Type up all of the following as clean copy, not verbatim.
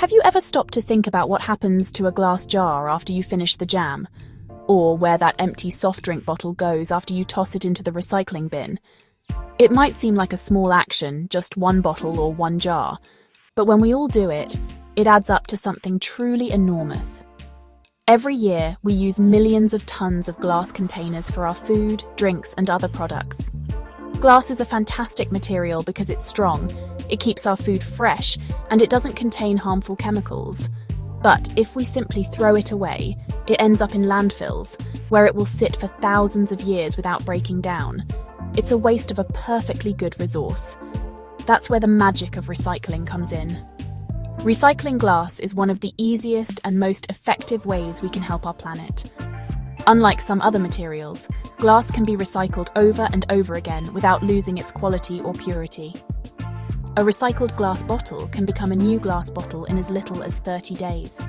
Have you ever stopped to think about what happens to a glass jar after you finish the jam? Or where that empty soft drink bottle goes after you toss it into the recycling bin? It might seem like a small action, just one bottle or one jar, but when we all do it, it adds up to something truly enormous. Every year, we use millions of tons of glass containers for our food, drinks, and other products. Glass is a fantastic material because it's strong, it keeps our food fresh, and it doesn't contain harmful chemicals. But if we simply throw it away, it ends up in landfills, where it will sit for thousands of years without breaking down. It's a waste of a perfectly good resource. That's where the magic of recycling comes in. Recycling glass is one of the easiest and most effective ways we can help our planet. Unlike some other materials, glass can be recycled over and over again without losing its quality or purity. A recycled glass bottle can become a new glass bottle in as little as 30 days.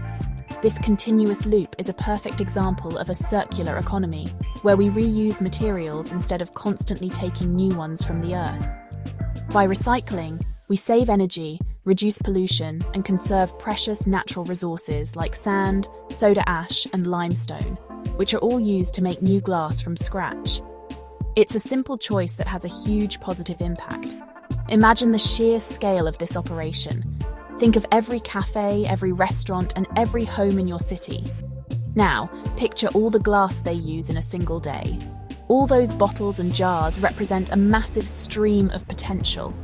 This continuous loop is a perfect example of a circular economy, where we reuse materials instead of constantly taking new ones from the earth. By recycling, we save energy, reduce pollution, and conserve precious natural resources like sand, soda ash, and limestone, which are all used to make new glass from scratch. It's a simple choice that has a huge positive impact. Imagine the sheer scale of this operation. Think of every cafe, every restaurant, and every home in your city. Now, picture all the glass they use in a single day. All those bottles and jars represent a massive stream of potential.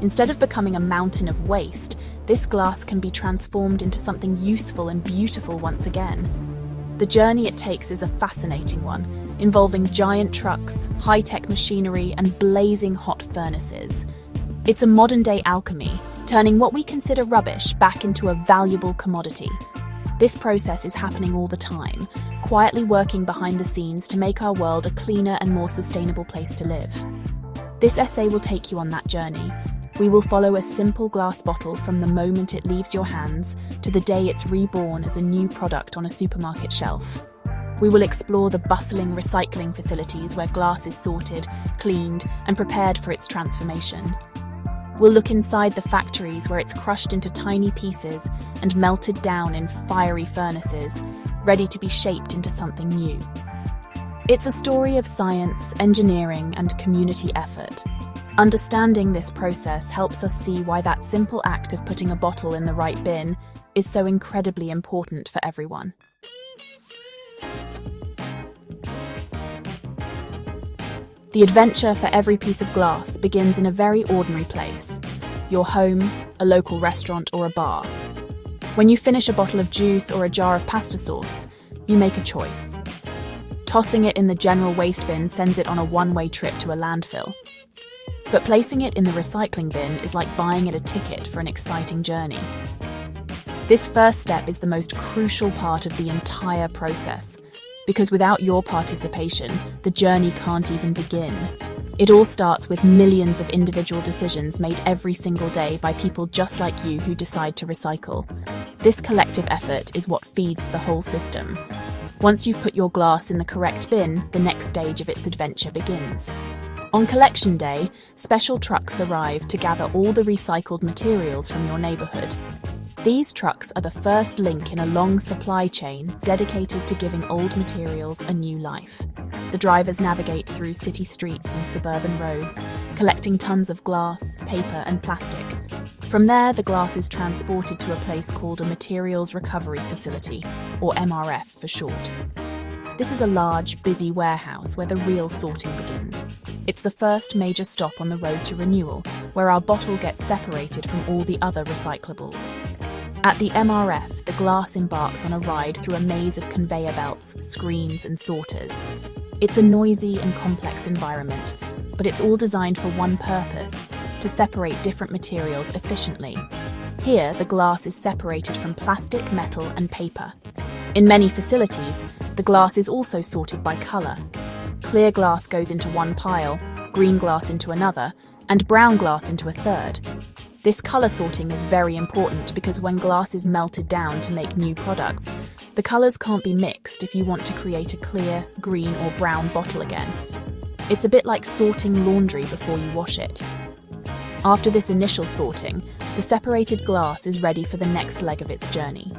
Instead of becoming a mountain of waste, this glass can be transformed into something useful and beautiful once again. The journey it takes is a fascinating one, involving giant trucks, high-tech machinery, and blazing hot furnaces. It's a modern-day alchemy, turning what we consider rubbish back into a valuable commodity. This process is happening all the time, quietly working behind the scenes to make our world a cleaner and more sustainable place to live. This essay will take you on that journey. We will follow a simple glass bottle from the moment it leaves your hands to the day it's reborn as a new product on a supermarket shelf. We will explore the bustling recycling facilities where glass is sorted, cleaned, and prepared for its transformation. We'll look inside the factories where it's crushed into tiny pieces and melted down in fiery furnaces, ready to be shaped into something new. It's a story of science, engineering, and community effort. Understanding this process helps us see why that simple act of putting a bottle in the right bin is so incredibly important for everyone. The adventure for every piece of glass begins in a very ordinary place: your home, a local restaurant, or a bar. When you finish a bottle of juice or a jar of pasta sauce, you make a choice. Tossing it in the general waste bin sends it on a one-way trip to a landfill. But placing it in the recycling bin is like buying it a ticket for an exciting journey. This first step is the most crucial part of the entire process, because without your participation, the journey can't even begin. It all starts with millions of individual decisions made every single day by people just like you who decide to recycle. This collective effort is what feeds the whole system. Once you've put your glass in the correct bin, the next stage of its adventure begins. On collection day, special trucks arrive to gather all the recycled materials from your neighborhood. These trucks are the first link in a long supply chain dedicated to giving old materials a new life. The drivers navigate through city streets and suburban roads, collecting tons of glass, paper, and plastic. From there, the glass is transported to a place called a Materials Recovery Facility, or MRF for short. This is a large, busy warehouse where the real sorting begins. It's the first major stop on the road to renewal, where our bottle gets separated from all the other recyclables. At the MRF, the glass embarks on a ride through a maze of conveyor belts, screens, and sorters. It's a noisy and complex environment, but it's all designed for one purpose: to separate different materials efficiently. Here, the glass is separated from plastic, metal, and paper. In many facilities, the glass is also sorted by colour. Clear glass goes into one pile, green glass into another, and brown glass into a third. This colour sorting is very important because when glass is melted down to make new products, the colours can't be mixed if you want to create a clear, green or brown bottle again. It's a bit like sorting laundry before you wash it. After this initial sorting, the separated glass is ready for the next leg of its journey.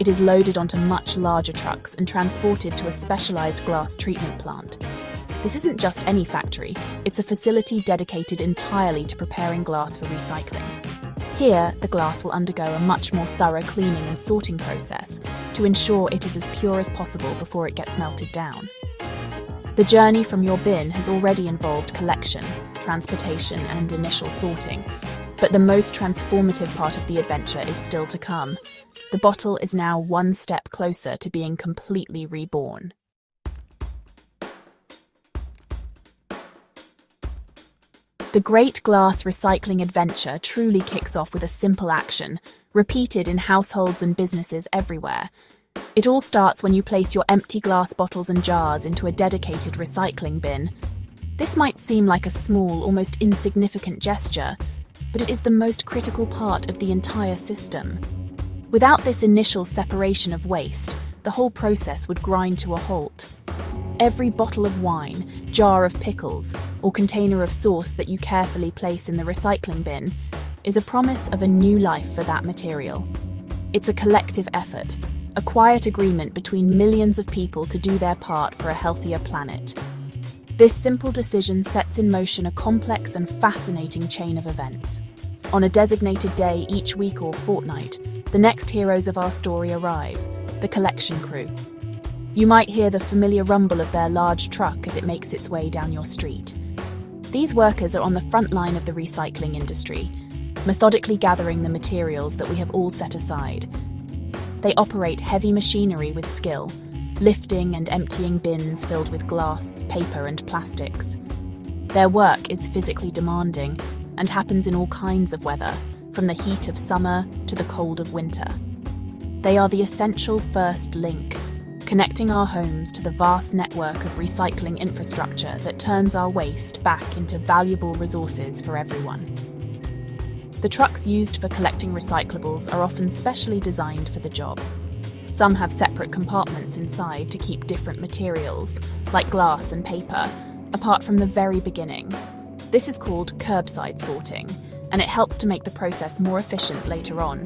It is loaded onto much larger trucks and transported to a specialized glass treatment plant. This isn't just any factory, it's a facility dedicated entirely to preparing glass for recycling. Here, the glass will undergo a much more thorough cleaning and sorting process to ensure it is as pure as possible before it gets melted down. The journey from your bin has already involved collection, transportation, and initial sorting, but the most transformative part of the adventure is still to come. The bottle is now one step closer to being completely reborn. The great glass recycling adventure truly kicks off with a simple action, repeated in households and businesses everywhere. It all starts when you place your empty glass bottles and jars into a dedicated recycling bin. This might seem like a small, almost insignificant gesture, but it is the most critical part of the entire system. Without this initial separation of waste, the whole process would grind to a halt. Every bottle of wine, jar of pickles, or container of sauce that you carefully place in the recycling bin is a promise of a new life for that material. It's a collective effort, a quiet agreement between millions of people to do their part for a healthier planet. This simple decision sets in motion a complex and fascinating chain of events. On a designated day each week or fortnight, the next heroes of our story arrive, the collection crew. You might hear the familiar rumble of their large truck as it makes its way down your street. These workers are on the front line of the recycling industry, methodically gathering the materials that we have all set aside. They operate heavy machinery with skill, lifting and emptying bins filled with glass, paper, and plastics. Their work is physically demanding and happens in all kinds of weather, from the heat of summer to the cold of winter. They are the essential first link, connecting our homes to the vast network of recycling infrastructure that turns our waste back into valuable resources for everyone. The trucks used for collecting recyclables are often specially designed for the job. Some have separate compartments inside to keep different materials, like glass and paper, apart from the very beginning. This is called curbside sorting, and it helps to make the process more efficient later on.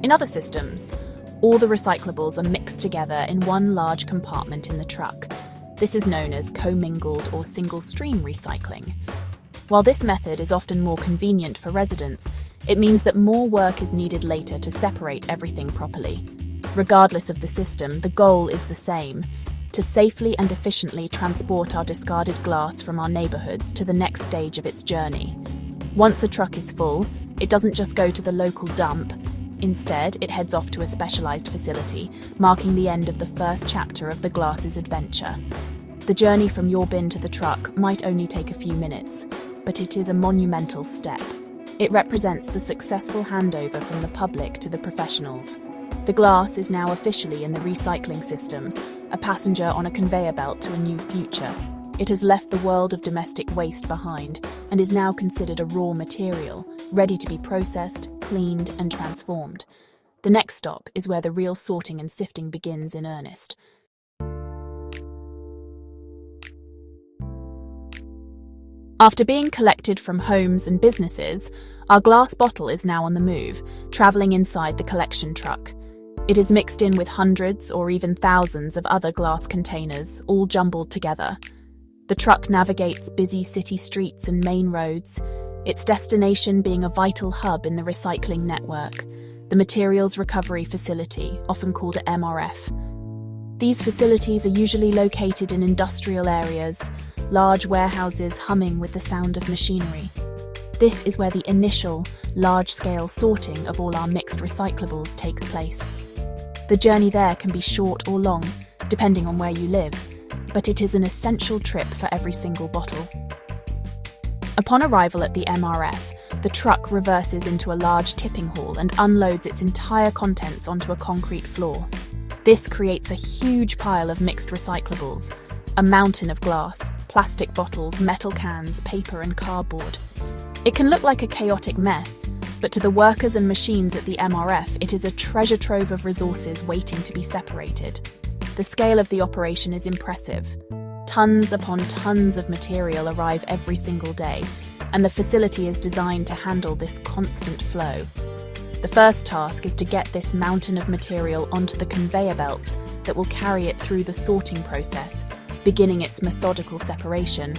In other systems, all the recyclables are mixed together in one large compartment in the truck. This is known as commingled or single-stream recycling. While this method is often more convenient for residents, it means that more work is needed later to separate everything properly. Regardless of the system, the goal is the same: to safely and efficiently transport our discarded glass from our neighbourhoods to the next stage of its journey. Once a truck is full, it doesn't just go to the local dump. Instead, it heads off to a specialised facility, marking the end of the first chapter of the glass's adventure. The journey from your bin to the truck might only take a few minutes, but it is a monumental step. It represents the successful handover from the public to the professionals. The glass is now officially in the recycling system, a passenger on a conveyor belt to a new future. It has left the world of domestic waste behind and is now considered a raw material, ready to be processed, cleaned, and transformed. The next stop is where the real sorting and sifting begins in earnest. After being collected from homes and businesses, our glass bottle is now on the move, travelling inside the collection truck. It is mixed in with hundreds or even thousands of other glass containers, all jumbled together. The truck navigates busy city streets and main roads, its destination being a vital hub in the recycling network, the Materials Recovery Facility, often called a MRF. These facilities are usually located in industrial areas, large warehouses humming with the sound of machinery. This is where the initial, large-scale sorting of all our mixed recyclables takes place. The journey there can be short or long, depending on where you live, but it is an essential trip for every single bottle. Upon arrival at the MRF, the truck reverses into a large tipping hall and unloads its entire contents onto a concrete floor. This creates a huge pile of mixed recyclables, a mountain of glass, plastic bottles, metal cans, paper, and cardboard. It can look like a chaotic mess, but to the workers and machines at the MRF, it is a treasure trove of resources waiting to be separated. The scale of the operation is impressive. Tons upon tons of material arrive every single day, and the facility is designed to handle this constant flow. The first task is to get this mountain of material onto the conveyor belts that will carry it through the sorting process, beginning its methodical separation.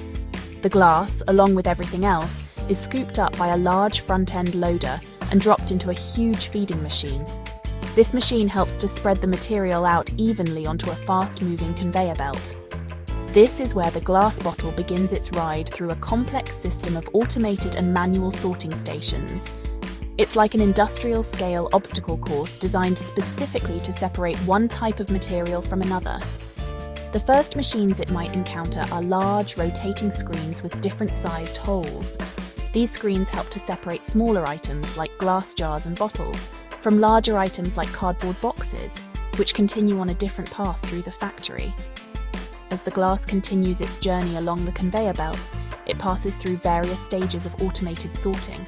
The glass, along with everything else, is scooped up by a large front-end loader and dropped into a huge feeding machine. This machine helps to spread the material out evenly onto a fast-moving conveyor belt. This is where the glass bottle begins its ride through a complex system of automated and manual sorting stations. It's like an industrial-scale obstacle course designed specifically to separate one type of material from another. The first machines it might encounter are large, rotating screens with different-sized holes. These screens help to separate smaller items like glass jars and bottles from larger items like cardboard boxes, which continue on a different path through the factory. As the glass continues its journey along the conveyor belts, it passes through various stages of automated sorting.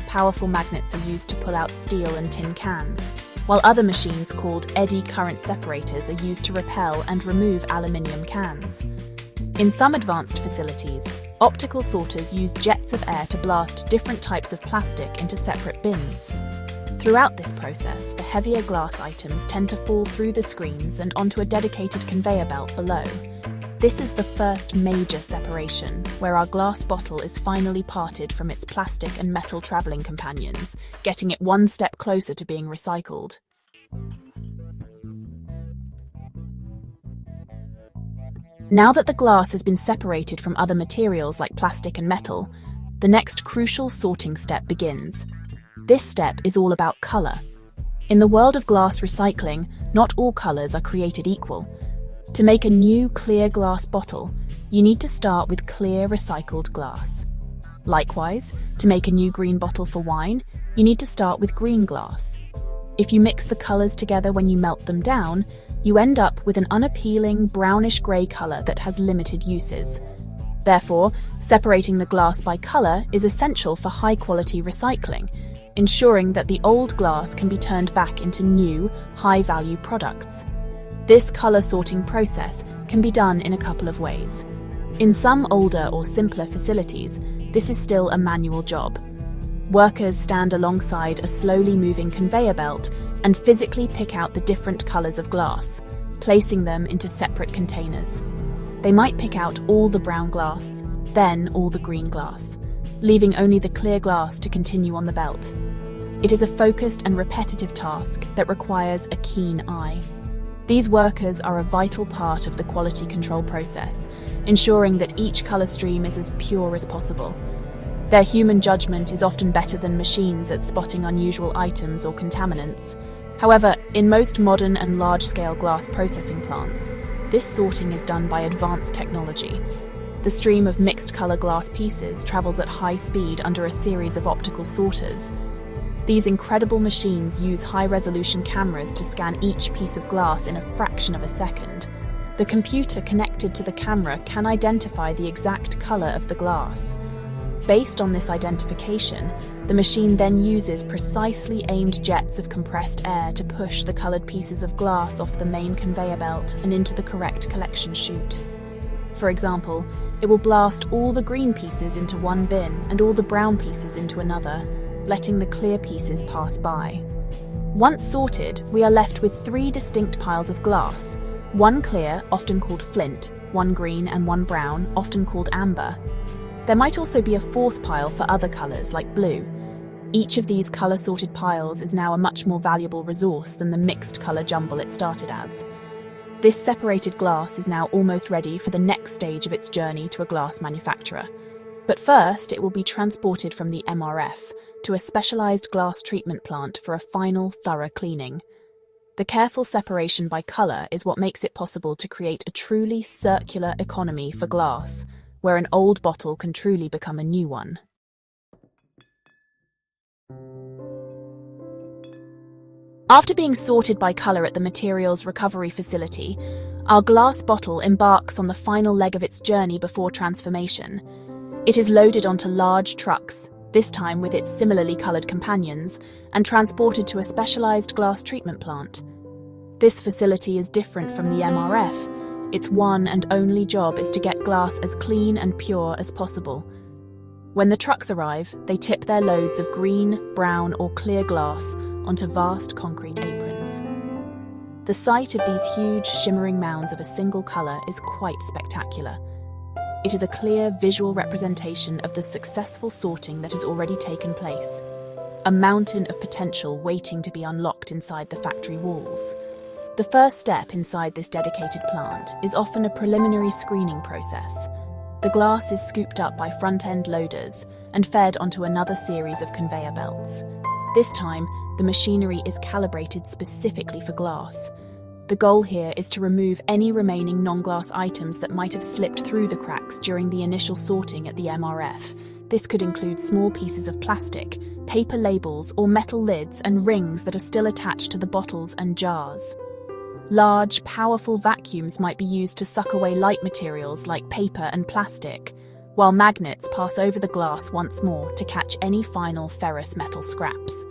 Powerful magnets are used to pull out steel and tin cans, while other machines called eddy current separators are used to repel and remove aluminium cans. In some advanced facilities, optical sorters use jets of air to blast different types of plastic into separate bins. Throughout this process, the heavier glass items tend to fall through the screens and onto a dedicated conveyor belt below. This is the first major separation, where our glass bottle is finally parted from its plastic and metal travelling companions, getting it one step closer to being recycled. Now that the glass has been separated from other materials like plastic and metal, the next crucial sorting step begins. This step is all about colour. In the world of glass recycling, not all colours are created equal. To make a new clear glass bottle, you need to start with clear recycled glass. Likewise, to make a new green bottle for wine, you need to start with green glass. If you mix the colours together when you melt them down, you end up with an unappealing brownish-grey colour that has limited uses. Therefore, separating the glass by colour is essential for high-quality recycling, ensuring that the old glass can be turned back into new, high-value products. This colour sorting process can be done in a couple of ways. In some older or simpler facilities, this is still a manual job. Workers stand alongside a slowly moving conveyor belt and physically pick out the different colours of glass, placing them into separate containers. They might pick out all the brown glass, then all the green glass, leaving only the clear glass to continue on the belt. It is a focused and repetitive task that requires a keen eye. These workers are a vital part of the quality control process, ensuring that each colour stream is as pure as possible. Their human judgment is often better than machines at spotting unusual items or contaminants. However, in most modern and large-scale glass processing plants, this sorting is done by advanced technology. The stream of mixed-colour glass pieces travels at high speed under a series of optical sorters. These incredible machines use high-resolution cameras to scan each piece of glass in a fraction of a second. The computer connected to the camera can identify the exact colour of the glass. Based on this identification, the machine then uses precisely aimed jets of compressed air to push the coloured pieces of glass off the main conveyor belt and into the correct collection chute. For example, it will blast all the green pieces into one bin and all the brown pieces into another, letting the clear pieces pass by. Once sorted, we are left with 3 distinct piles of glass, one clear, often called flint, one green and one brown, often called amber. There might also be a 4th pile for other colours, like blue. Each of these colour-sorted piles is now a much more valuable resource than the mixed colour jumble it started as. This separated glass is now almost ready for the next stage of its journey to a glass manufacturer. But first, it will be transported from the TheMRF to a specialised glass treatment plant for a final, thorough cleaning. The careful separation by colour is what makes it possible to create a truly circular economy for glass, where an old bottle can truly become a new one. After being sorted by colour at the materials recovery facility, our glass bottle embarks on the final leg of its journey before transformation. It is loaded onto large trucks, this time with its similarly coloured companions, and transported to a specialised glass treatment plant. This facility is different from the TheMRF. Its one and only job is to get glass as clean and pure as possible. When the trucks arrive, they tip their loads of green, brown, or clear glass onto vast concrete aprons. The sight of these huge, shimmering mounds of a single colour is quite spectacular. It is a clear visual representation of the successful sorting that has already taken place, a mountain of potential waiting to be unlocked inside the factory walls. The first step inside this dedicated plant is often a preliminary screening process. The glass is scooped up by front-end loaders and fed onto another series of conveyor belts. This time, the machinery is calibrated specifically for glass. The goal here is to remove any remaining non-glass items that might have slipped through the cracks during the initial sorting at the TheMRF. This could include small pieces of plastic, paper labels, or metal lids and rings that are still attached to the bottles and jars. Large, powerful vacuums might be used to suck away light materials like paper and plastic, while magnets pass over the glass once more to catch any final ferrous metal scraps.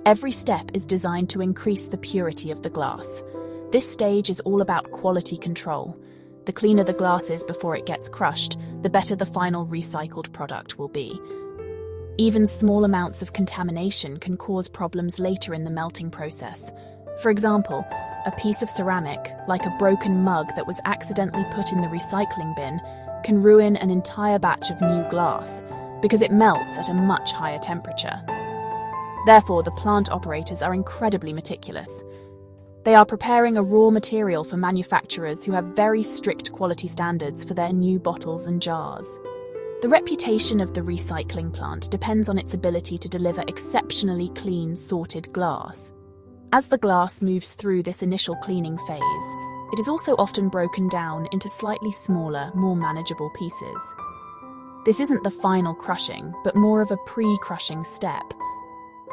Every step is designed to increase the purity of the glass. This stage is all about quality control. The cleaner the glass is before it gets crushed, the better the final recycled product will be. Even small amounts of contamination can cause problems later in the melting process. For example, a piece of ceramic, like a broken mug that was accidentally put in the recycling bin, can ruin an entire batch of new glass because it melts at a much higher temperature. Therefore, the plant operators are incredibly meticulous. They are preparing a raw material for manufacturers who have very strict quality standards for their new bottles and jars. The reputation of the recycling plant depends on its ability to deliver exceptionally clean, sorted glass. As the glass moves through this initial cleaning phase, it is also often broken down into slightly smaller, more manageable pieces. This isn't the final crushing, but more of a pre-crushing step.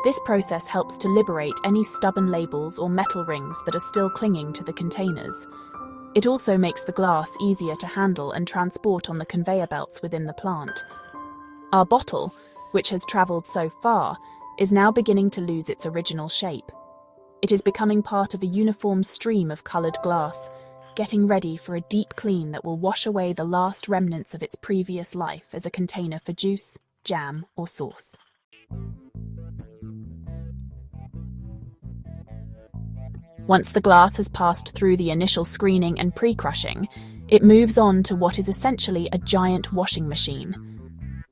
This process helps to liberate any stubborn labels or metal rings that are still clinging to the containers. It also makes the glass easier to handle and transport on the conveyor belts within the plant. Our bottle, which has travelled so far, is now beginning to lose its original shape. It is becoming part of a uniform stream of coloured glass, getting ready for a deep clean that will wash away the last remnants of its previous life as a container for juice, jam, or sauce. Once the glass has passed through the initial screening and pre-crushing, it moves on to what is essentially a giant washing machine.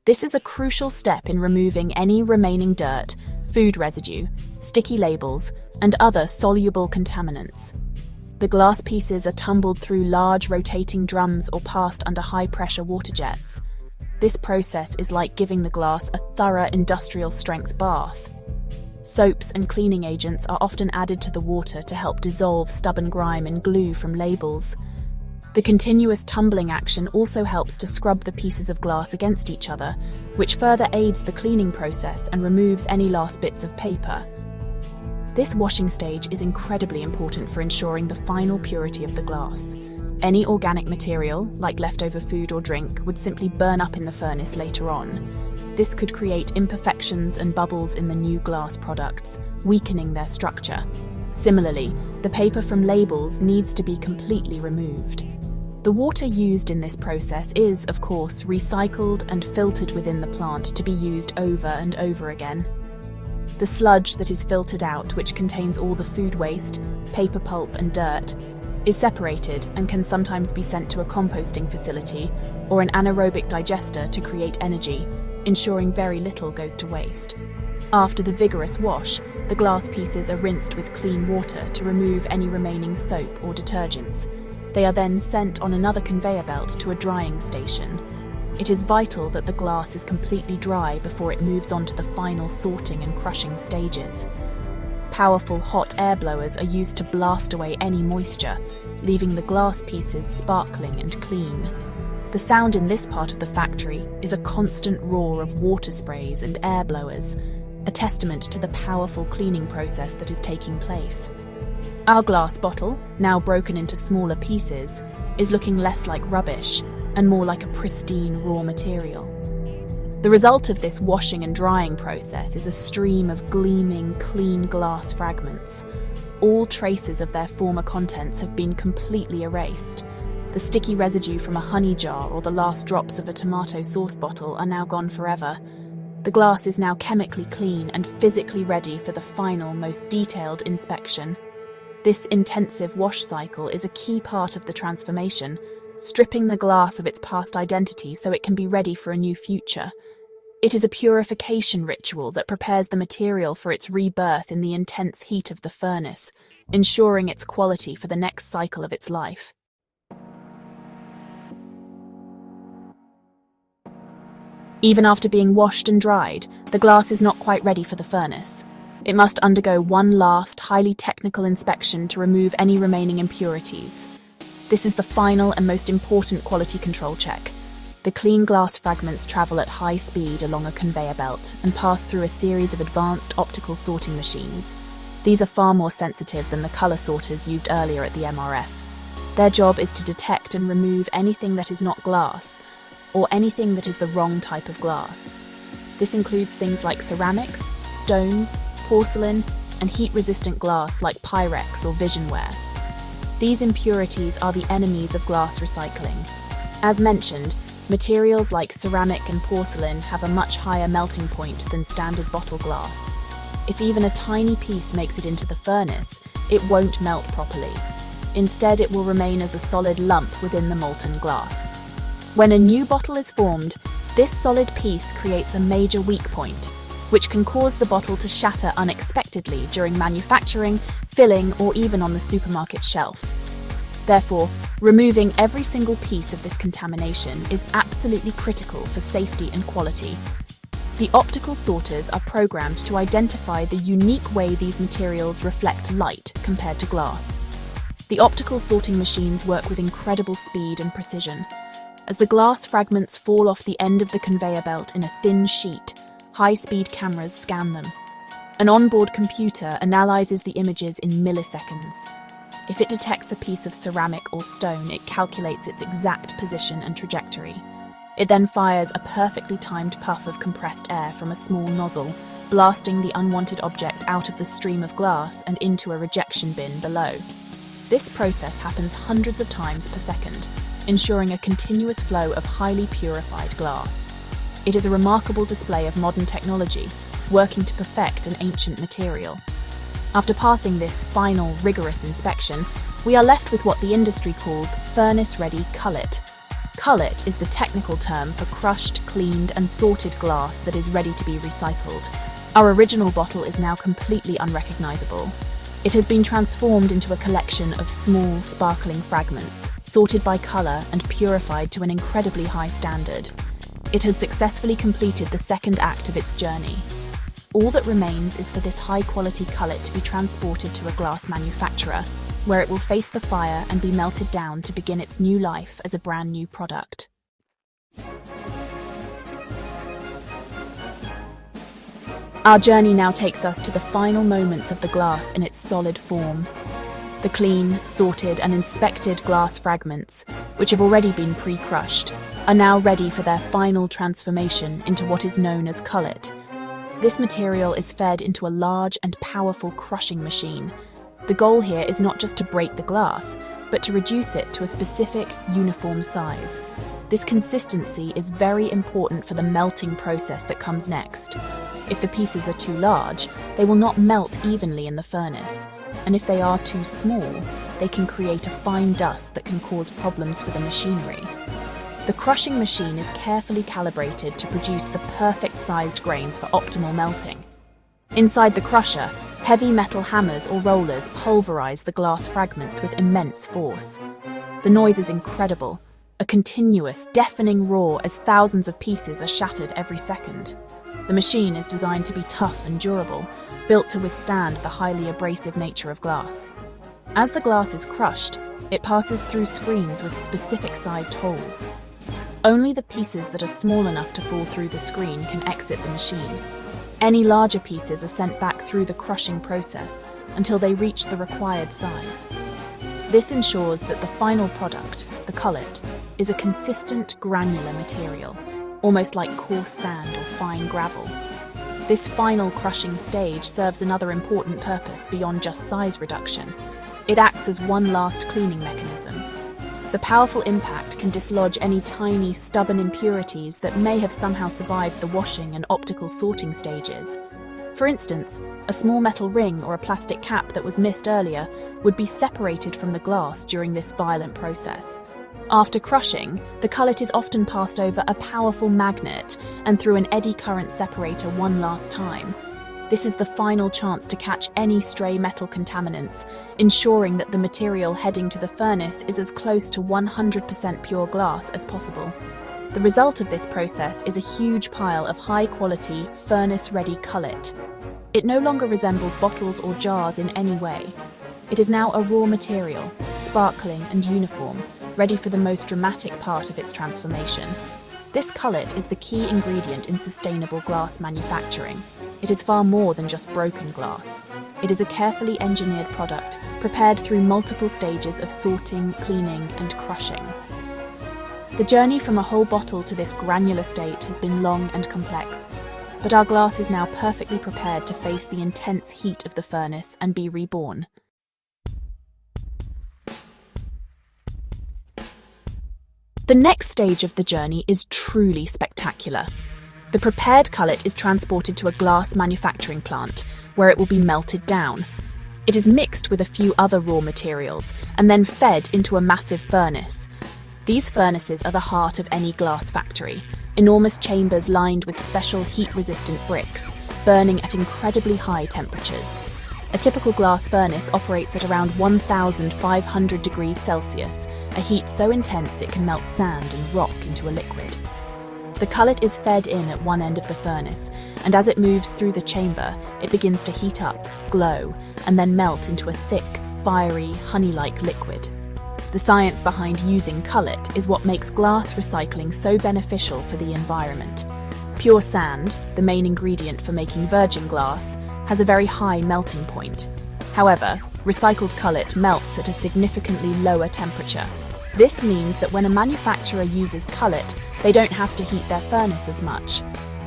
This is a crucial step in removing any remaining dirt, food residue, sticky labels, and other soluble contaminants. The glass pieces are tumbled through large rotating drums or passed under high-pressure water jets. This process is like giving the glass a thorough industrial-strength bath. Soaps and cleaning agents are often added to the water to help dissolve stubborn grime and glue from labels. The continuous tumbling action also helps to scrub the pieces of glass against each other, which further aids the cleaning process and removes any last bits of paper. This washing stage is incredibly important for ensuring the final purity of the glass. Any organic material, like leftover food or drink, would simply burn up in the furnace later on. This could create imperfections and bubbles in the new glass products, weakening their structure. Similarly, the paper from labels needs to be completely removed. The water used in this process is, of course, recycled and filtered within the plant to be used over and over again. The sludge that is filtered out, which contains all the food waste, paper pulp and dirt, is separated and can sometimes be sent to a composting facility or an anaerobic digester to create energy, ensuring very little goes to waste. After the vigorous wash, the glass pieces are rinsed with clean water to remove any remaining soap or detergents. They are then sent on another conveyor belt to a drying station. It is vital that the glass is completely dry before it moves on to the final sorting and crushing stages. Powerful hot air blowers are used to blast away any moisture, leaving the glass pieces sparkling and clean. The sound in this part of the factory is a constant roar of water sprays and air blowers, a testament to the powerful cleaning process that is taking place. Our glass bottle, now broken into smaller pieces, is looking less like rubbish and more like a pristine raw material. The result of this washing and drying process is a stream of gleaming, clean glass fragments. All traces of their former contents have been completely erased. The sticky residue from a honey jar or the last drops of a tomato sauce bottle are now gone forever. The glass is now chemically clean and physically ready for the final, most detailed inspection. This intensive wash cycle is a key part of the transformation, stripping the glass of its past identity so it can be ready for a new future. It is a purification ritual that prepares the material for its rebirth in the intense heat of the furnace, ensuring its quality for the next cycle of its life. Even after being washed and dried, the glass is not quite ready for the furnace. It must undergo one last, highly technical inspection to remove any remaining impurities. This is the final and most important quality control check. The clean glass fragments travel at high speed along a conveyor belt and pass through a series of advanced optical sorting machines. These are far more sensitive than the color sorters used earlier at the MRF. Their job is to detect and remove anything that is not glass, or anything that is the wrong type of glass. This includes things like ceramics, stones, porcelain, and heat-resistant glass like Pyrex or Visionware. These impurities are the enemies of glass recycling. As mentioned, materials like ceramic and porcelain have a much higher melting point than standard bottle glass. If even a tiny piece makes it into the furnace, it won't melt properly. Instead, it will remain as a solid lump within the molten glass. When a new bottle is formed, this solid piece creates a major weak point, which can cause the bottle to shatter unexpectedly during manufacturing, filling, or even on the supermarket shelf. Therefore, removing every single piece of this contamination is absolutely critical for safety and quality. The optical sorters are programmed to identify the unique way these materials reflect light compared to glass. The optical sorting machines work with incredible speed and precision. As the glass fragments fall off the end of the conveyor belt in a thin sheet, high-speed cameras scan them. An onboard computer analyzes the images in milliseconds. If it detects a piece of ceramic or stone, it calculates its exact position and trajectory. It then fires a perfectly timed puff of compressed air from a small nozzle, blasting the unwanted object out of the stream of glass and into a rejection bin below. This process happens hundreds of times per second, ensuring a continuous flow of highly purified glass. It is a remarkable display of modern technology, working to perfect an ancient material. After passing this final, rigorous inspection, we are left with what the industry calls furnace-ready cullet. Cullet is the technical term for crushed, cleaned, and sorted glass that is ready to be recycled. Our original bottle is now completely unrecognizable. It has been transformed into a collection of small, sparkling fragments, sorted by color and purified to an incredibly high standard. It has successfully completed the second act of its journey. All that remains is for this high-quality cullet to be transported to a glass manufacturer, where it will face the fire and be melted down to begin its new life as a brand new product. Our journey now takes us to the final moments of the glass in its solid form. The clean, sorted, and inspected glass fragments, which have already been pre-crushed, are now ready for their final transformation into what is known as cullet. This material is fed into a large and powerful crushing machine. The goal here is not just to break the glass, but to reduce it to a specific, uniform size. This consistency is very important for the melting process that comes next. If the pieces are too large, they will not melt evenly in the furnace, and if they are too small, they can create a fine dust that can cause problems for the machinery. The crushing machine is carefully calibrated to produce the perfect-sized grains for optimal melting. Inside the crusher, heavy metal hammers or rollers pulverize the glass fragments with immense force. The noise is incredible, a continuous, deafening roar as thousands of pieces are shattered every second. The machine is designed to be tough and durable, built to withstand the highly abrasive nature of glass. As the glass is crushed, it passes through screens with specific-sized holes. Only the pieces that are small enough to fall through the screen can exit the machine. Any larger pieces are sent back through the crushing process until they reach the required size. This ensures that the final product, the cullet, is a consistent, granular material, almost like coarse sand or fine gravel. This final crushing stage serves another important purpose beyond just size reduction. It acts as one last cleaning mechanism. The powerful impact can dislodge any tiny, stubborn impurities that may have somehow survived the washing and optical sorting stages. For instance, a small metal ring or a plastic cap that was missed earlier would be separated from the glass during this violent process. After crushing, the cullet is often passed over a powerful magnet and through an eddy current separator one last time. This is the final chance to catch any stray metal contaminants, ensuring that the material heading to the furnace is as close to 100% pure glass as possible. The result of this process is a huge pile of high-quality, furnace-ready cullet. It no longer resembles bottles or jars in any way. It is now a raw material, sparkling and uniform, ready for the most dramatic part of its transformation. This cullet is the key ingredient in sustainable glass manufacturing. It is far more than just broken glass. It is a carefully engineered product, prepared through multiple stages of sorting, cleaning, and crushing. The journey from a whole bottle to this granular state has been long and complex, but our glass is now perfectly prepared to face the intense heat of the furnace and be reborn. The next stage of the journey is truly spectacular. The prepared cullet is transported to a glass manufacturing plant, where it will be melted down. It is mixed with a few other raw materials, and then fed into a massive furnace. These furnaces are the heart of any glass factory, enormous chambers lined with special heat-resistant bricks, burning at incredibly high temperatures. A typical glass furnace operates at around 1,500 degrees Celsius, a heat so intense it can melt sand and rock into a liquid. The cullet is fed in at one end of the furnace, and as it moves through the chamber, it begins to heat up, glow, and then melt into a thick, fiery, honey-like liquid. The science behind using cullet is what makes glass recycling so beneficial for the environment. Pure sand, the main ingredient for making virgin glass, has a very high melting point. However, recycled cullet melts at a significantly lower temperature. This means that when a manufacturer uses cullet, they don't have to heat their furnace as much.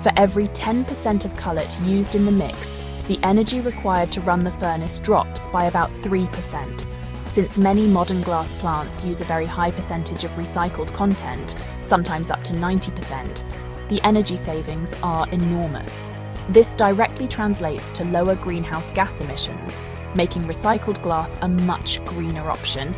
For every 10% of cullet used in the mix, the energy required to run the furnace drops by about 3%. Since many modern glass plants use a very high percentage of recycled content, sometimes up to 90%, the energy savings are enormous. This directly translates to lower greenhouse gas emissions, making recycled glass a much greener option.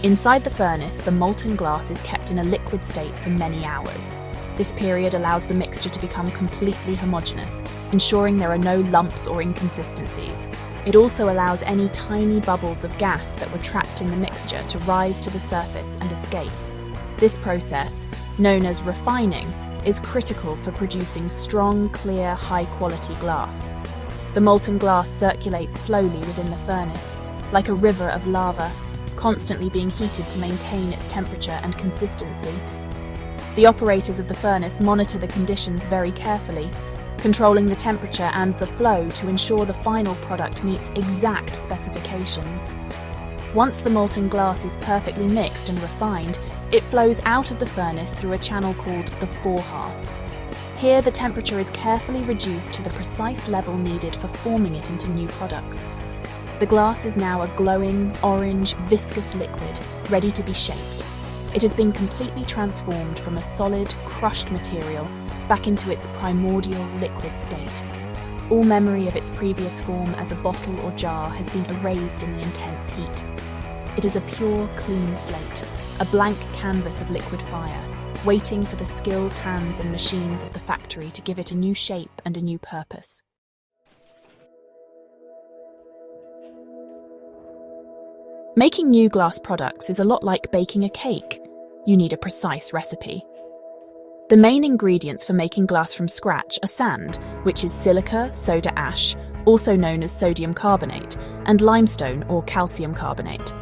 Inside the furnace, the molten glass is kept in a liquid state for many hours. This period allows the mixture to become completely homogeneous, ensuring there are no lumps or inconsistencies. It also allows any tiny bubbles of gas that were trapped in the mixture to rise to the surface and escape. This process, known as refining, is critical for producing strong, clear, high-quality glass. The molten glass circulates slowly within the furnace, like a river of lava, constantly being heated to maintain its temperature and consistency. The operators of the furnace monitor the conditions very carefully, controlling the temperature and the flow to ensure the final product meets exact specifications. Once the molten glass is perfectly mixed and refined, it flows out of the furnace through a channel called the forehearth. Here, the temperature is carefully reduced to the precise level needed for forming it into new products. The glass is now a glowing, orange, viscous liquid, ready to be shaped. It has been completely transformed from a solid, crushed material back into its primordial liquid state. All memory of its previous form as a bottle or jar has been erased in the intense heat. It is a pure, clean slate, a blank canvas of liquid fire, waiting for the skilled hands and machines of the factory to give it a new shape and a new purpose. Making new glass products is a lot like baking a cake. You need a precise recipe. The main ingredients for making glass from scratch are sand, which is silica, soda ash, also known as sodium carbonate, and limestone or calcium carbonate.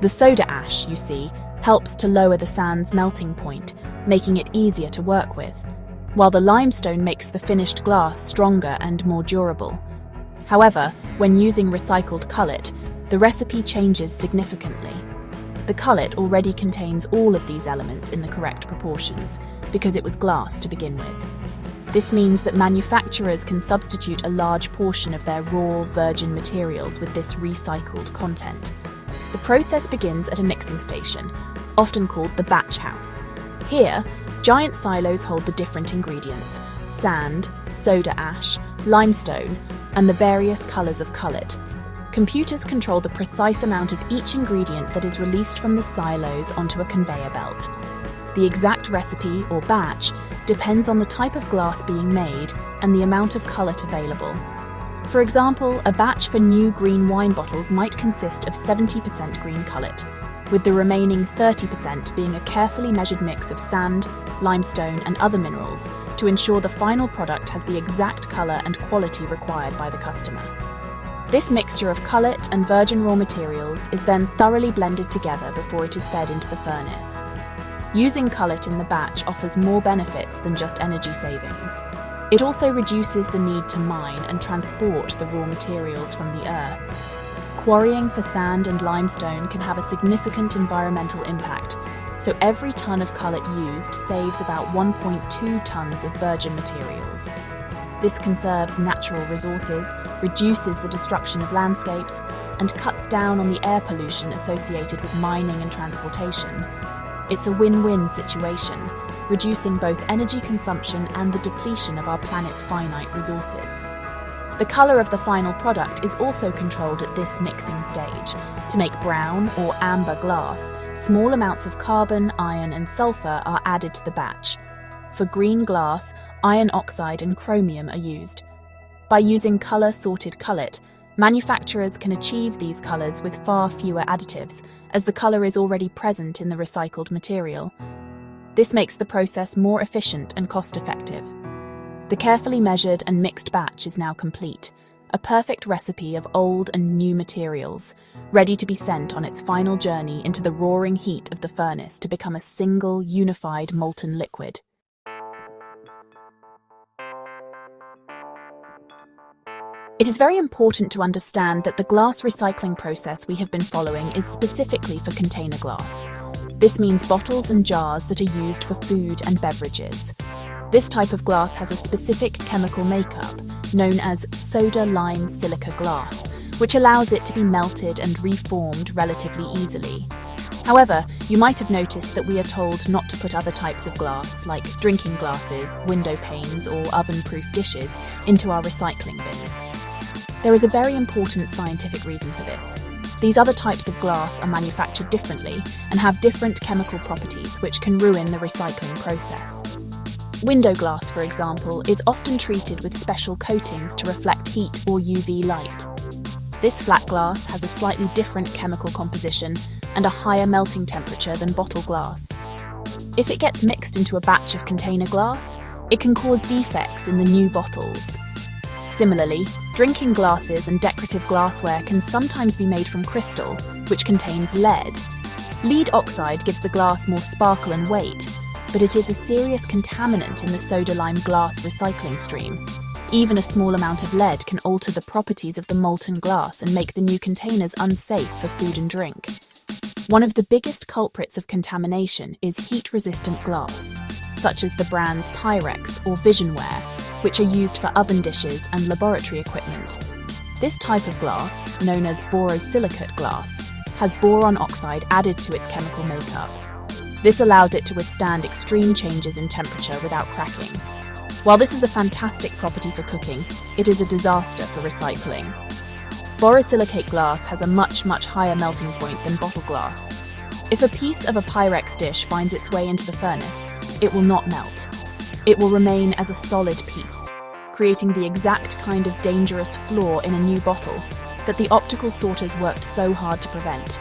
The soda ash, you see, helps to lower the sand's melting point, making it easier to work with, while the limestone makes the finished glass stronger and more durable. However, when using recycled cullet, the recipe changes significantly. The cullet already contains all of these elements in the correct proportions, because it was glass to begin with. This means that manufacturers can substitute a large portion of their raw, virgin materials with this recycled content. The process begins at a mixing station, often called the batch house. Here, giant silos hold the different ingredients: sand, soda ash, limestone, and the various colours of Challet. Computers control the precise amount of each ingredient that is released from the silos onto a conveyor belt. The exact recipe, or batch, depends on the type of glass being made and the amount of Challet available. For example, a batch for new green wine bottles might consist of 70% green Challet, with the remaining 30% being a carefully measured mix of sand, limestone, and other minerals to ensure the final product has the exact colour and quality required by the customer. This mixture of Challet and virgin raw materials is then thoroughly blended together before it is fed into the furnace. Using Challet in the batch offers more benefits than just energy savings. It also reduces the need to mine and transport the raw materials from the earth. Quarrying for sand and limestone can have a significant environmental impact, so every ton of Challet used saves about 1.2 tons of virgin materials. This conserves natural resources, reduces the destruction of landscapes, and cuts down on the air pollution associated with mining and transportation. It's a win-win situation, reducing both energy consumption and the depletion of our planet's finite resources. The colour of the final product is also controlled at this mixing stage. To make brown or amber glass, small amounts of carbon, iron, and sulphur are added to the batch. For green glass, iron oxide and chromium are used. By using colour-sorted Challet, manufacturers can achieve these colours with far fewer additives, as the colour is already present in the recycled material. This makes the process more efficient and cost-effective. The carefully measured and mixed batch is now complete, a perfect recipe of old and new materials, ready to be sent on its final journey into the roaring heat of the furnace to become a single, unified molten liquid. It is very important to understand that the glass recycling process we have been following is specifically for container glass. This means bottles and jars that are used for food and beverages. This type of glass has a specific chemical makeup, known as soda-lime silica glass, which allows it to be melted and reformed relatively easily. However, you might have noticed that we are told not to put other types of glass, like drinking glasses, window panes, or oven-proof dishes, into our recycling bins. There is a very important scientific reason for this. These other types of glass are manufactured differently and have different chemical properties which can ruin the recycling process. Window glass, for example, is often treated with special coatings to reflect heat or UV light. This flat glass has a slightly different chemical composition and a higher melting temperature than bottle glass. If it gets mixed into a batch of container glass, it can cause defects in the new bottles. Similarly, drinking glasses and decorative glassware can sometimes be made from crystal, which contains lead. Lead oxide gives the glass more sparkle and weight, but it is a serious contaminant in the soda-lime glass recycling stream. Even a small amount of lead can alter the properties of the molten glass and make the new containers unsafe for food and drink. One of the biggest culprits of contamination is heat-resistant glass, such as the brands Pyrex or Visionware, which are used for oven dishes and laboratory equipment. This type of glass, known as borosilicate glass, has boron oxide added to its chemical makeup. This allows it to withstand extreme changes in temperature without cracking. While this is a fantastic property for cooking, it is a disaster for recycling. Borosilicate glass has a much higher melting point than bottle glass. If a piece of a Pyrex dish finds its way into the furnace, it will not melt. It will remain as a solid piece, creating the exact kind of dangerous flaw in a new bottle that the optical sorters worked so hard to prevent.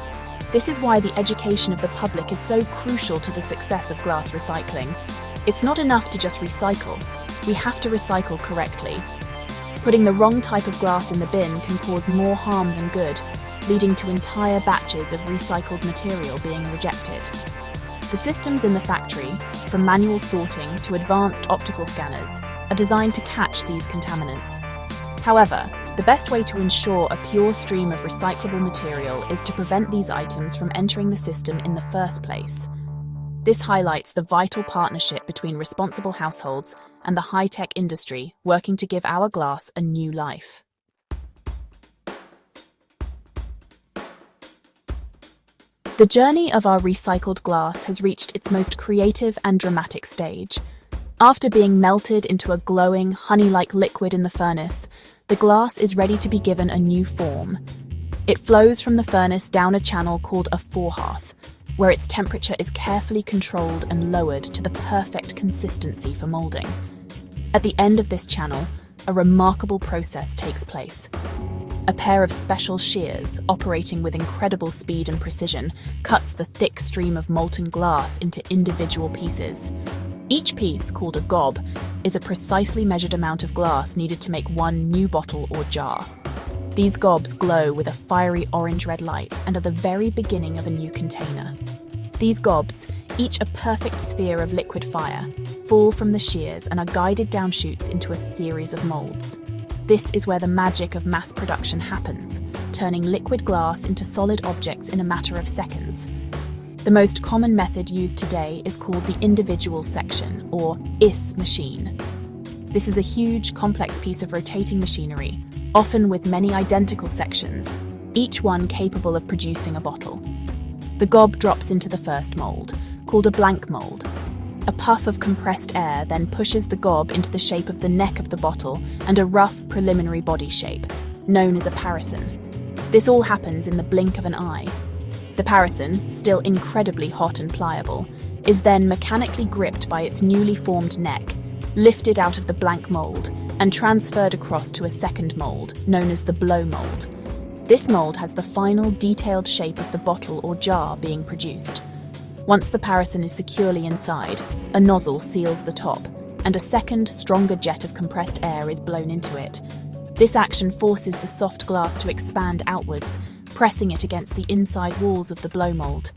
This is why the education of the public is so crucial to the success of glass recycling. It's not enough to just recycle. We have to recycle correctly. Putting the wrong type of glass in the bin can cause more harm than good, leading to entire batches of recycled material being rejected. The systems in the factory, from manual sorting to advanced optical scanners, are designed to catch these contaminants. However, the best way to ensure a pure stream of recyclable material is to prevent these items from entering the system in the first place. This highlights the vital partnership between responsible households and the high-tech industry working to give our glass a new life. The journey of our recycled glass has reached its most creative and dramatic stage. After being melted into a glowing, honey-like liquid in the furnace, the glass is ready to be given a new form. It flows from the furnace down a channel called a forehearth, where its temperature is carefully controlled and lowered to the perfect consistency for molding. At the end of this channel, a remarkable process takes place. A pair of special shears, operating with incredible speed and precision, cuts the thick stream of molten glass into individual pieces. Each piece, called a gob, is a precisely measured amount of glass needed to make one new bottle or jar. These gobs glow with a fiery orange-red light and are the very beginning of a new container. These gobs, each a perfect sphere of liquid fire, fall from the shears and are guided down chutes into a series of molds. This is where the magic of mass production happens, turning liquid glass into solid objects in a matter of seconds. The most common method used today is called the individual section, or IS machine. This is a huge, complex piece of rotating machinery, often with many identical sections, each one capable of producing a bottle. The gob drops into the first mold, called a blank mold. A puff of compressed air then pushes the gob into the shape of the neck of the bottle and a rough preliminary body shape, known as a parison. This all happens in the blink of an eye. The parison, still incredibly hot and pliable, is then mechanically gripped by its newly formed neck, lifted out of the blank mold, and transferred across to a second mold, known as the blow mold. This mold has the final detailed shape of the bottle or jar being produced. Once the parison is securely inside, a nozzle seals the top, and a second, stronger jet of compressed air is blown into it. This action forces the soft glass to expand outwards, pressing it against the inside walls of the blow mold.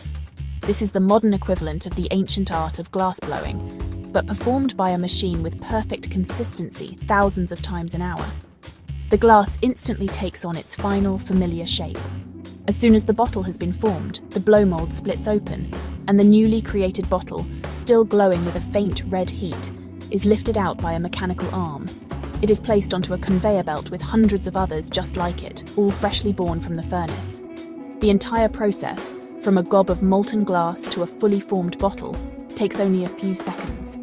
This is the modern equivalent of the ancient art of glass blowing, but performed by a machine with perfect consistency thousands of times an hour. The glass instantly takes on its final, familiar shape. As soon as the bottle has been formed, the blow mold splits open, and the newly created bottle, still glowing with a faint red heat, is lifted out by a mechanical arm. It is placed onto a conveyor belt with hundreds of others just like it, all freshly born from the furnace. The entire process, from a gob of molten glass to a fully formed bottle, takes only a few seconds.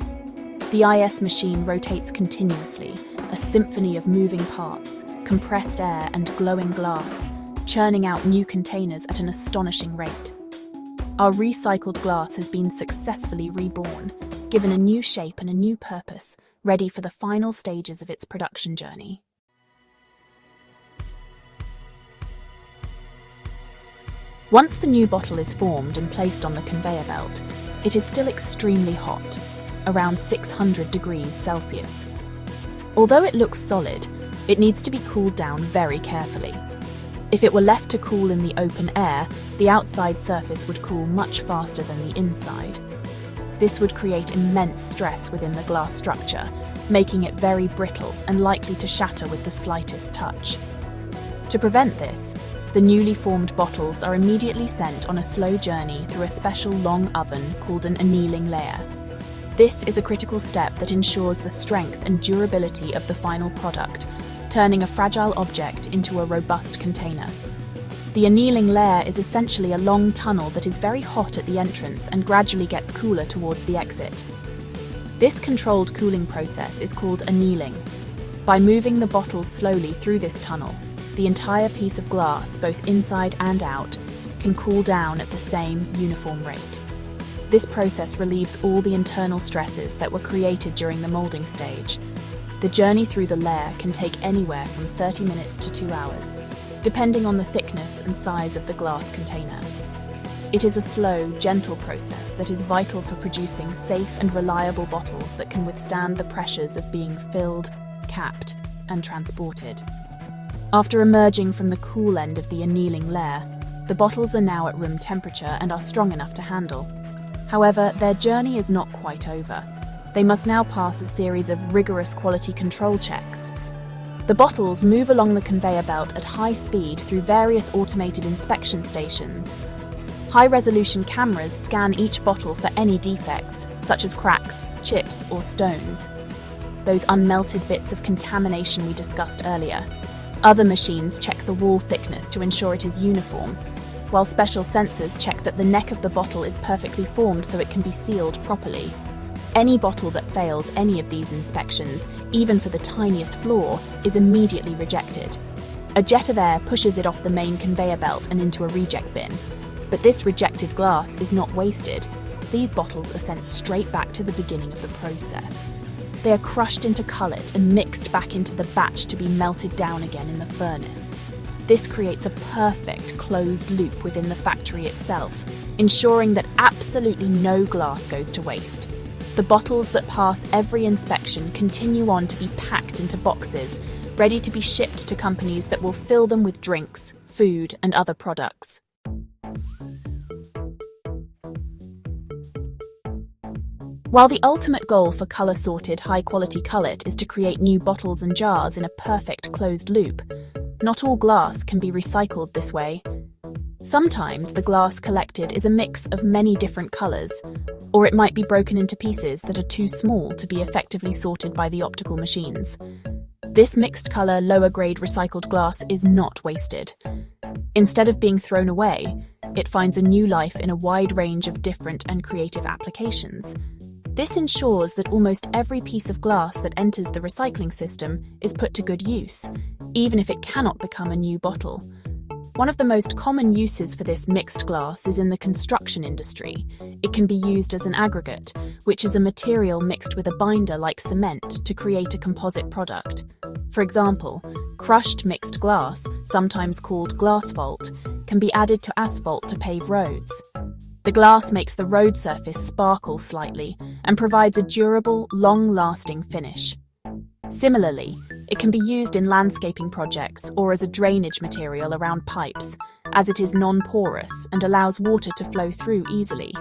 The IS machine rotates continuously, a symphony of moving parts, compressed air and glowing glass, churning out new containers at an astonishing rate. Our recycled glass has been successfully reborn, given a new shape and a new purpose, ready for the final stages of its production journey. Once the new bottle is formed and placed on the conveyor belt, it is still extremely hot, around 600 degrees Celsius. Although it looks solid, it needs to be cooled down very carefully. If it were left to cool in the open air, the outside surface would cool much faster than the inside. This would create immense stress within the glass structure, making it very brittle and likely to shatter with the slightest touch. To prevent this, the newly formed bottles are immediately sent on a slow journey through a special long oven called an annealing layer. This is a critical step that ensures the strength and durability of the final product, turning a fragile object into a robust container. The annealing layer is essentially a long tunnel that is very hot at the entrance and gradually gets cooler towards the exit. This controlled cooling process is called annealing. By moving the bottles slowly through this tunnel, the entire piece of glass, both inside and out, can cool down at the same uniform rate. This process relieves all the internal stresses that were created during the molding stage. The journey through the layer can take anywhere from 30 minutes to 2 hours, depending on the thickness and size of the glass container. It is a slow, gentle process that is vital for producing safe and reliable bottles that can withstand the pressures of being filled, capped, and transported. After emerging from the cool end of the annealing layer, the bottles are now at room temperature and are strong enough to handle. However, their journey is not quite over. They must now pass a series of rigorous quality control checks. The bottles move along the conveyor belt at high speed through various automated inspection stations. High-resolution cameras scan each bottle for any defects, such as cracks, chips, or stones. Those unmelted bits of contamination we discussed earlier. Other machines check the wall thickness to ensure it is uniform. while special sensors check that the neck of the bottle is perfectly formed so it can be sealed properly. Any bottle that fails any of these inspections, even for the tiniest flaw, is immediately rejected. A jet of air pushes it off the main conveyor belt and into a reject bin. But this rejected glass is not wasted. These bottles are sent straight back to the beginning of the process. They are crushed into cullet and mixed back into the batch to be melted down again in the furnace. This creates a perfect closed loop within the factory itself, ensuring that absolutely no glass goes to waste. The bottles that pass every inspection continue on to be packed into boxes, ready to be shipped to companies that will fill them with drinks, food, and other products. While the ultimate goal for color-sorted, high-quality cullet is to create new bottles and jars in a perfect closed loop, not all glass can be recycled this way. Sometimes the glass collected is a mix of many different colors, or it might be broken into pieces that are too small to be effectively sorted by the optical machines. This mixed color, lower-grade recycled glass is not wasted. Instead of being thrown away, it finds a new life in a wide range of different and creative applications. This ensures that almost every piece of glass that enters the recycling system is put to good use, even if it cannot become a new bottle. One of the most common uses for this mixed glass is in the construction industry. It can be used as an aggregate, which is a material mixed with a binder like cement to create a composite product. For example, crushed mixed glass, sometimes called glassfault, can be added to asphalt to pave roads. The glass makes the road surface sparkle slightly and provides a durable, long-lasting finish. Similarly, it can be used in landscaping projects or as a drainage material around pipes, as it is non-porous and allows water to flow through easily.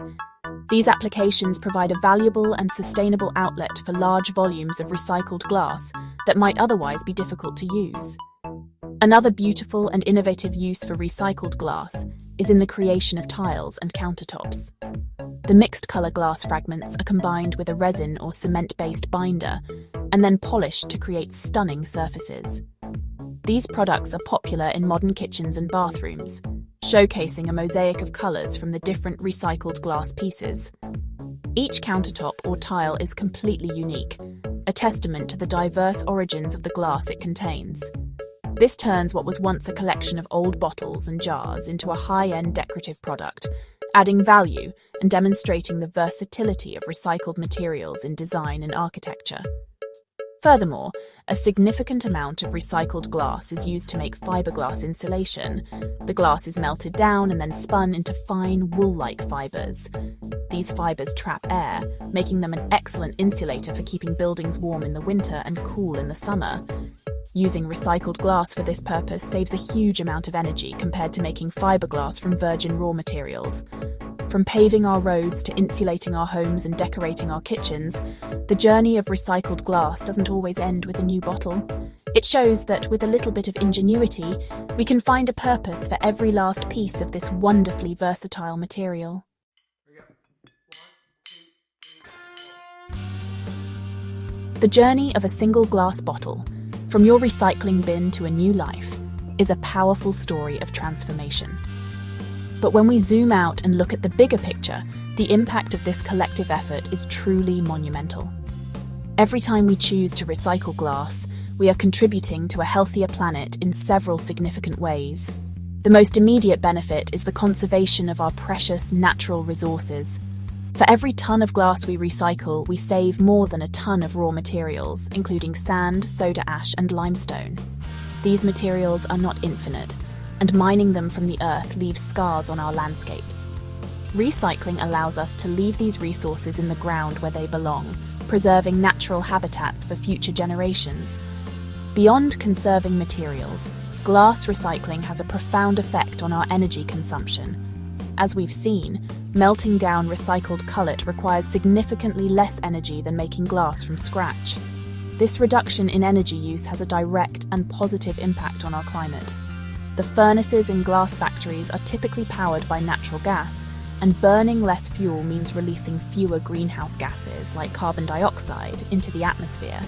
These applications provide a valuable and sustainable outlet for large volumes of recycled glass that might otherwise be difficult to use. Another beautiful and innovative use for recycled glass is in the creation of tiles and countertops. The mixed color glass fragments are combined with a resin or cement-based binder and then polished to create stunning surfaces. These products are popular in modern kitchens and bathrooms, showcasing a mosaic of colors from the different recycled glass pieces. Each countertop or tile is completely unique, a testament to the diverse origins of the glass it contains. This turns what was once a collection of old bottles and jars into a high-end decorative product, adding value and demonstrating the versatility of recycled materials in design and architecture. Furthermore, a significant amount of recycled glass is used to make fiberglass insulation. The glass is melted down and then spun into fine wool-like fibers. These fibers trap air, making them an excellent insulator for keeping buildings warm in the winter and cool in the summer. Using recycled glass for this purpose saves a huge amount of energy compared to making fiberglass from virgin raw materials. From paving our roads to insulating our homes and decorating our kitchens, the journey of recycled glass doesn't always end with a new bottle. It shows that with a little bit of ingenuity, we can find a purpose for every last piece of this wonderfully versatile material. The journey of a single glass bottle, from your recycling bin to a new life, is a powerful story of transformation. But when we zoom out and look at the bigger picture, the impact of this collective effort is truly monumental. Every time we choose to recycle glass, we are contributing to a healthier planet in several significant ways. The most immediate benefit is the conservation of our precious natural resources. For every ton of glass we recycle, we save more than a ton of raw materials, including sand, soda ash, and limestone. These materials are not infinite, and mining them from the earth leaves scars on our landscapes. Recycling allows us to leave these resources in the ground where they belong, preserving natural habitats for future generations. Beyond conserving materials, glass recycling has a profound effect on our energy consumption. As we've seen, melting down recycled cullet requires significantly less energy than making glass from scratch. This reduction in energy use has a direct and positive impact on our climate. The furnaces in glass factories are typically powered by natural gas, and burning less fuel means releasing fewer greenhouse gases like carbon dioxide into the atmosphere.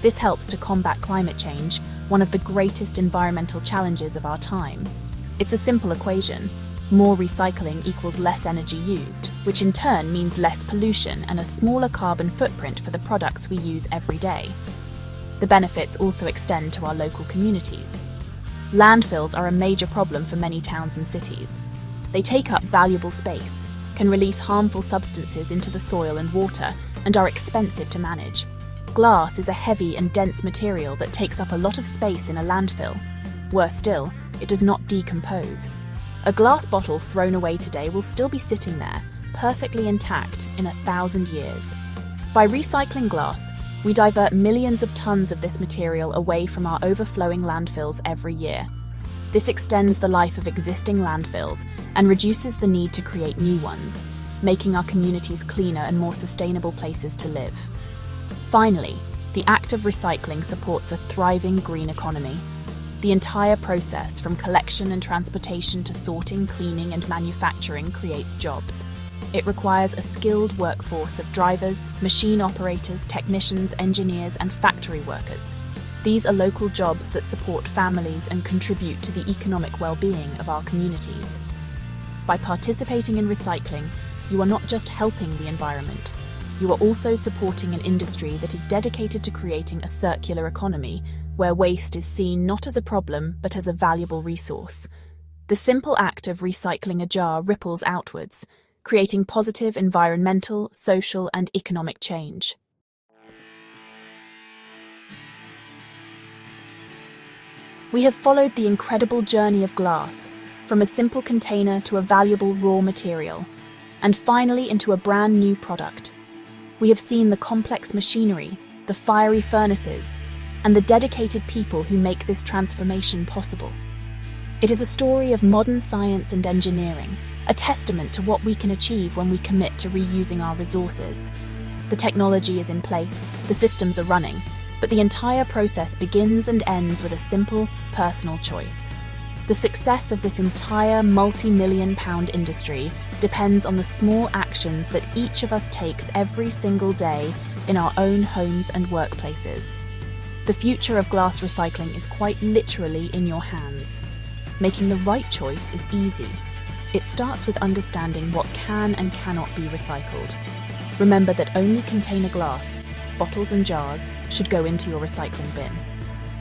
This helps to combat climate change, one of the greatest environmental challenges of our time. It's a simple equation. More recycling equals less energy used, which in turn means less pollution and a smaller carbon footprint for the products we use every day. The benefits also extend to our local communities. Landfills are a major problem for many towns and cities. They take up valuable space, can release harmful substances into the soil and water, and are expensive to manage. Glass is a heavy and dense material that takes up a lot of space in a landfill. Worse still, it does not decompose. A glass bottle thrown away today will still be sitting there, perfectly intact, in 1,000 years. By recycling glass, we divert millions of tons of this material away from our overflowing landfills every year. This extends the life of existing landfills and reduces the need to create new ones, making our communities cleaner and more sustainable places to live. Finally, the act of recycling supports a thriving green economy. The entire process, from collection and transportation to sorting, cleaning, and manufacturing, creates jobs. It requires a skilled workforce of drivers, machine operators, technicians, engineers, and factory workers. These are local jobs that support families and contribute to the economic well-being of our communities. By participating in recycling, you are not just helping the environment. You are also supporting an industry that is dedicated to creating a circular economy, where waste is seen not as a problem but as a valuable resource. The simple act of recycling a jar ripples outwards, creating positive environmental, social, and economic change. We have followed the incredible journey of glass, from a simple container to a valuable raw material, and finally into a brand new product. We have seen the complex machinery, the fiery furnaces, and the dedicated people who make this transformation possible. It is a story of modern science and engineering, a testament to what we can achieve when we commit to reusing our resources. The technology is in place, the systems are running, but the entire process begins and ends with a simple, personal choice. The success of this entire multi-million-pound industry depends on the small actions that each of us takes every single day in our own homes and workplaces. The future of glass recycling is quite literally in your hands. Making the right choice is easy. It starts with understanding what can and cannot be recycled. Remember that only container glass, bottles and jars, should go into your recycling bin.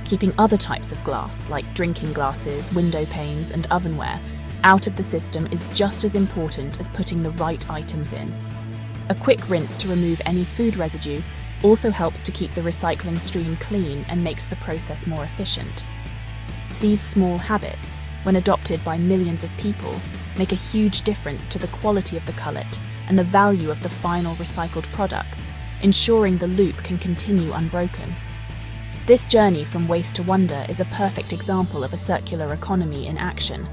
Keeping other types of glass, like drinking glasses, window panes, and ovenware, out of the system is just as important as putting the right items in. A quick rinse to remove any food residue also helps to keep the recycling stream clean and makes the process more efficient. These small habits, when adopted by millions of people, make a huge difference to the quality of the cullet and the value of the final recycled products, ensuring the loop can continue unbroken. This journey from waste to wonder is a perfect example of a circular economy in action.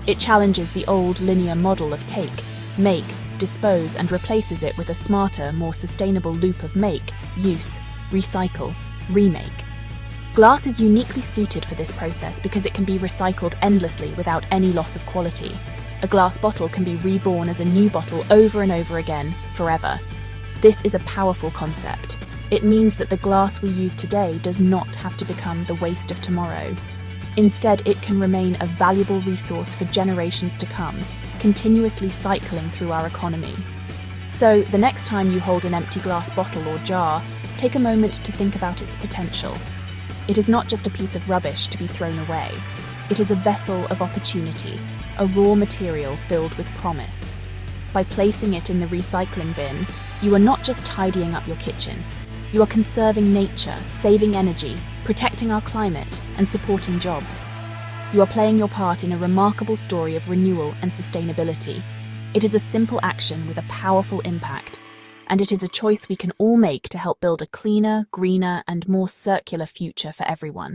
It challenges the old linear model of take, make, dispose, and replaces it with a smarter, more sustainable loop of make, use, recycle, remake. Glass is uniquely suited for this process because it can be recycled endlessly without any loss of quality. A glass bottle can be reborn as a new bottle over and over again, forever. This is a powerful concept. It means that the glass we use today does not have to become the waste of tomorrow. Instead, it can remain a valuable resource for generations to come, continuously cycling through our economy. So, the next time you hold an empty glass bottle or jar, take a moment to think about its potential. It is not just a piece of rubbish to be thrown away. It is a vessel of opportunity, a raw material filled with promise. By placing it in the recycling bin, you are not just tidying up your kitchen. You are conserving nature, saving energy, protecting our climate, and supporting jobs. You are playing your part in a remarkable story of renewal and sustainability. It is a simple action with a powerful impact, and it is a choice we can all make to help build a cleaner, greener, and more circular future for everyone.